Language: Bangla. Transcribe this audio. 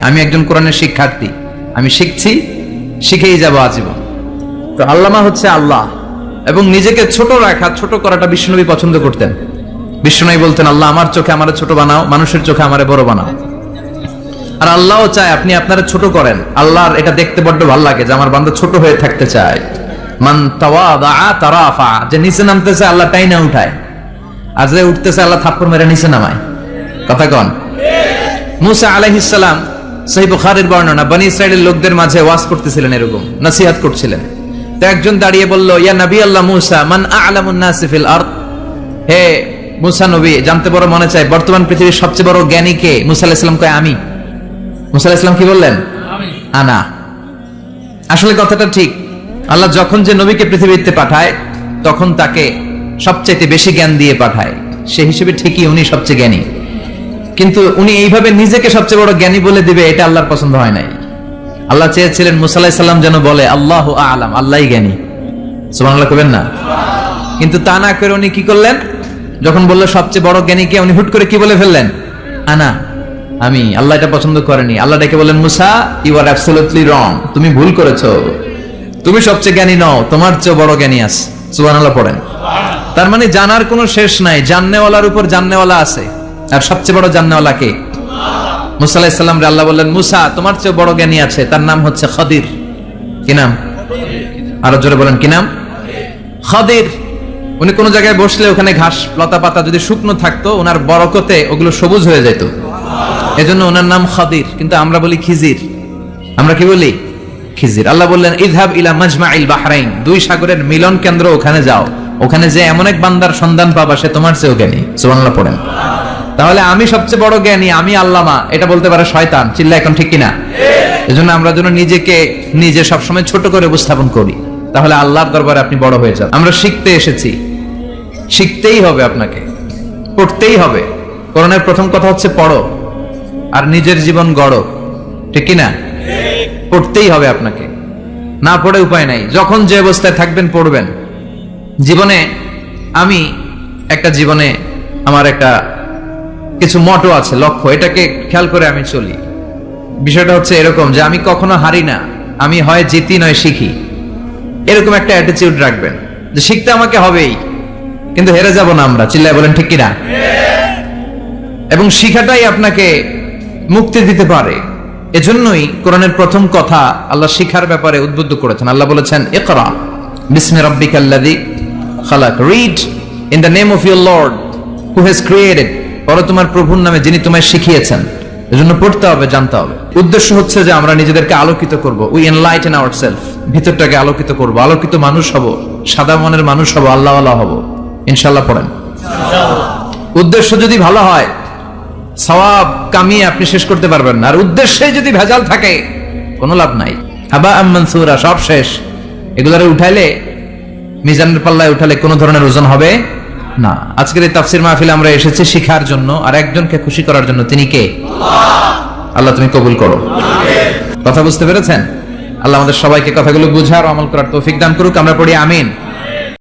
আমি একজন কোরআনের শিক্ষার্থী, আমি শিখছি, শিখেই যাব আজীবন। তো আল্লামা হচ্ছে আল্লাহ, এবং নিজেকে ছোট রাখা, ছোট করাটা বিশ্বনবী পছন্দ করতেন। বিশ্বনবী বলতেন, আল্লাহ আমার চোখে আমারে ছোট বানাও, মানুষের চোখে আমারে বড় বানাও। আর আল্লাহও চায় আপনি আপনারা ছোট করেন। আল্লাহর এটা দেখতে বড্ড ভালো লাগে যে আমার বান্দা ছোট হয়ে থাকতে চায়। মান তাওয়াদা তারাফা, যে নিচে নামতেছে আল্লাহ টাইনা উঠায়, আর যে উঠতেছে আল্লাহ থাপ্পড় মেরে নিচে নামায়। কথা কন। মুসা আলাইহিস সালাম, সহিহ বুখারীর বর্ণনা, বনি ইসরাইলের লোকদের মাঝে ওয়াজ করতেছিলেন, এরকম নসিহত করছিলেন। তো একজন দাঁড়িয়ে বলল, ইয়া নবী আল্লাহ মুসা, মান আ'লামুন নাসি ফিল আরদ। হে মুসা নবী, জানতে বড় মনে চাই বর্তমান পৃথিবীর সবচেয়ে বড় জ্ঞানী কে? মুসা আলাইহিস সালাম কয় আমি। মুসা আলাইহিস সালাম কি বললেন? আমি। আনা। আসলে কথাটা ঠিক। আল্লাহ যখন যে নবীকে পৃথিবীতে পাঠায় তখন তাকে সবচাইতে বেশি জ্ঞান দিয়ে পাঠায়, সেই হিসেবে ঠিকই উনি সবচেয়ে জ্ঞানী। কিন্তু উনি এইভাবে নিজেকে সবচেয়ে বড় জ্ঞানী বলে দিবে, এটা আল্লাহর পছন্দ হয় নাই। আল্লাহ চেয়েছিলেন মুসা আলাইহিস সালাম যেন বলে আল্লাহু আ'লাম, আল্লাহই জ্ঞানী। সুবহানাল্লাহ কইবেন না? কিন্তু তা না করে উনি কি করলেন? যখন বলল সবচেয়ে বড় জ্ঞানী কে, উনি হুট করে কি বলে ফেললেন? আনা, আমি। আল্লাহ এটা পছন্দ করেনি। আল্লাহ ডেকে বললেন, মুসা ইউ আর অ্যাবসলিউটলি রং, তুমি ভুল করেছো, তুমি সবচেয়ে জ্ঞানী নও, তোমার চেয়ে বড় জ্ঞানী আছে। সুবহানাল্লাহ পড়েন। তার মানে জানার কোনো শেষ নাই, জাননেওয়ালার উপর জাননেওয়ালা আছে। আর সবচেয়ে বড় জাননেওয়ালা কে? মুসা আলাইহিস সালাম রে আল্লাহ বললেন, মুসা তোমার চেয়ে বড় জ্ঞানী আছে, তার নাম হচ্ছে খদির। কি নাম? আরো জোরে বলেন, কি নাম? খদির। উনি কোন জায়গায় বসলে ওখানে ঘাস লতা পাতা যদি শুকনো থাকতো, ওনার বরকতে ওগুলো সবুজ হয়ে যেত, এজন্য ওনার নাম খদির। কিন্তু আমরা বলি খিজির। আমরা কি বলি? খিজির। আল্লাহ বললেন, ইযহাব ইলা মাজমাইল বাহরাইন, দুই সাগরের মিলন কেন্দ্র, ওখানে যাও, ওখানে যে এমন এক বান্দার সন্ধান পাবা সে তোমার চেয়েও জ্ঞানী। সুবহানাল্লাহ পড়েন। তাহলে আমি সবচেয়ে বড় জ্ঞানী, আমি আল্লামা, এটা বলতে পারে শয়তান। চিল্লা এখন ঠিক কিনা? এজন্য আমরা যেন নিজেকে নিজে সবসময় ছোট করে উপস্থাপন করি, তাহলে আল্লাহর দরবারে আপনি বড় হয়ে যান। আমরা শিখতে এসেছি, শিখতেই হবে, আপনাকে পড়তেই হবে। কোরআনের প্রথম কথা হচ্ছে পড়ো, আর নিজের জীবন গড়ো। ঠিক কিনা? পড়তেই হবে আপনাকে, না পড়ে উপায় নাই। যখন যে অবস্থায় থাকবেন পড়বেন। জীবনে আমি একটা জীবনে আমার একটা কিছু মটো আছে, লক্ষ্য, এটাকে খেয়াল করে আমি চলি। বিষয়টা হচ্ছে এরকম যে আমি কখনো হারি না, আমি হয় জিতি নয় শিখি, এরকম একটা অ্যাটিটিউড রাখবেন যে শিখতে আমাকে হবেই, কিন্তু হেরে যাব না আমরা। চিল্লায় বলেন ঠিক কিনা? এবং শিখাটাই আপনাকে মুক্তি দিতে পারে। এজন্যই কোরআনের প্রথম কথা আল্লাহ শিখার ব্যাপারে উদ্বুদ্ধ করেছেন। আল্লাহ বলেছেন, ইকরা বিসমি রাব্বিকাল্লাযী খালাক, read in the name of your lord who has created, পড়ো তোমার প্রভুর নামে যিনি তোমায় শিখিয়েছেন। এজন্য পড়তে হবে, জানতে হবে। উদ্দেশ্য হচ্ছে যে আমরা নিজেদেরকে আলোকিত করব, উই এনলাইটেন আওয়ারসেলফ, ভিতরটাকে আলোকিত করব, আলোকিত মানুষ হব, সাদা মনের মানুষ হব, আল্লাহওয়ালা হব ইনশাআল্লাহ। পড়েন। উদ্দেশ্য যদি ভালো হয়, সওয়াব কামিয়ে আপনি শেষ করতে পারবেন না। আর উদ্দেশ্যে যদি ভেজাল থাকে, কোনো লাভ নাই। হাবা মানসুরা, সব শেষ। এগুলারে উঠাইলে, মিজানের পাল্লায় উঠালে কোনো ধরনের ওজন হবে না। আজকের এই তাফসীর মাহফিলে আমরা এসেছি শিখার জন্য, আর একজনকে খুশি করার জন্য। তিনি কে? আল্লাহ তুমি কবুল করো। কথা বুঝতে পেরেছেন? আল্লাহ আমাদের সবাইকে কথাগুলো বুঝার ও আমল করার তৌফিক দান করুক। আমরা পড়ি আমিন।